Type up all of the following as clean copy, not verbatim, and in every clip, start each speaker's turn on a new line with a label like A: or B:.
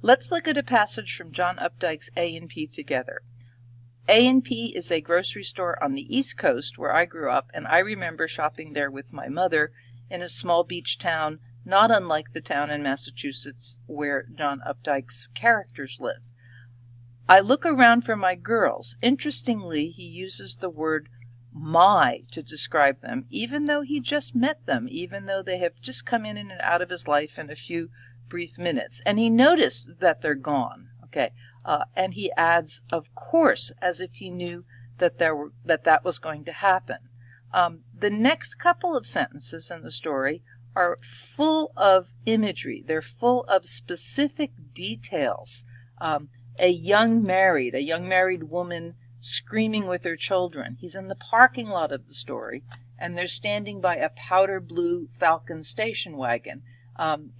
A: Let's look at a passage from John Updike's A&P together. A&P is a grocery store on the East Coast where I grew up, and I remember shopping there with my mother in a small beach town, not unlike the town in Massachusetts where John Updike's characters live. I look around for my girls. Interestingly, he uses the word my to describe them, even though he just met them, even though they have just come in and out of his life in a few brief minutes. And he noticed that they're gone. Okay. And he adds, of course, as if he knew that that was going to happen. The next couple of sentences in the story are full of imagery. They're full of specific details. A young married woman screaming with her children. He's in the parking lot of the story, and they're standing by a powder blue Falcon station wagon.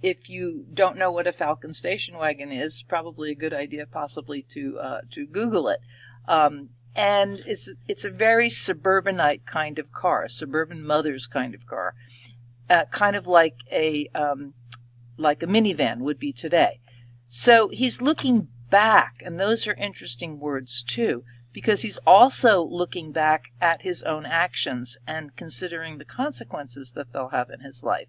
A: If you don't know what a Falcon station wagon is, probably a good idea possibly to Google it. And it's a very suburbanite kind of car, suburban mother's kind of car, kind of like a minivan would be today. So he's looking back, and those are interesting words too, because he's also looking back at his own actions and considering the consequences that they'll have in his life.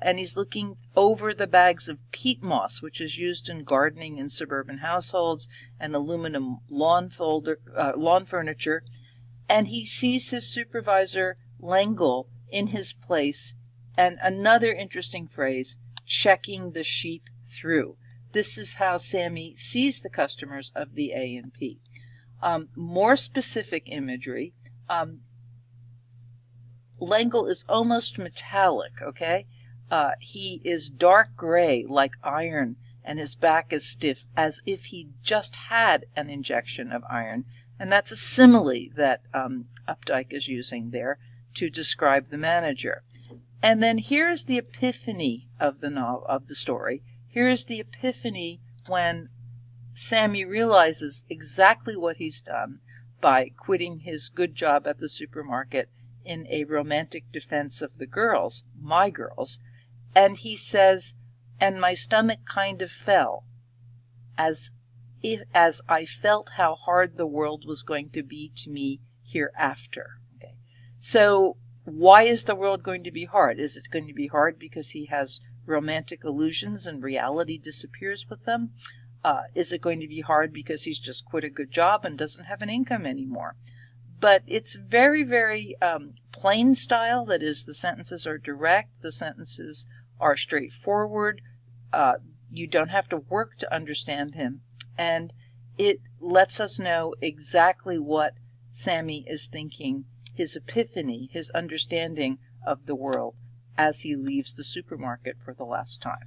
A: And he's looking over the bags of peat moss, which is used in gardening in suburban households, and aluminum lawn furniture. And he sees his supervisor, L'Engle, in his place, and another interesting phrase, checking the sheep through. This is how Sammy sees the customers of the A&P. More specific imagery. L'Engle is almost metallic, okay? He is dark gray like iron, and his back is stiff as if he just had an injection of iron. And that's a simile that Updike is using there to describe the manager. And then here's the epiphany of the story. Here's the epiphany when Sammy realizes exactly what he's done by quitting his good job at the supermarket in a romantic defense of the girls, my girls. And he says, and my stomach kind of fell as I felt how hard the world was going to be to me hereafter. Okay. So why is the world going to be hard? Is it going to be hard because he has romantic illusions and reality disappears with them? Is it going to be hard because he's just quit a good job and doesn't have an income anymore? But it's very, very plain style. That is, the sentences are direct. The sentences are straightforward. You don't have to work to understand him. And it lets us know exactly what Sammy is thinking, his epiphany, his understanding of the world as he leaves the supermarket for the last time.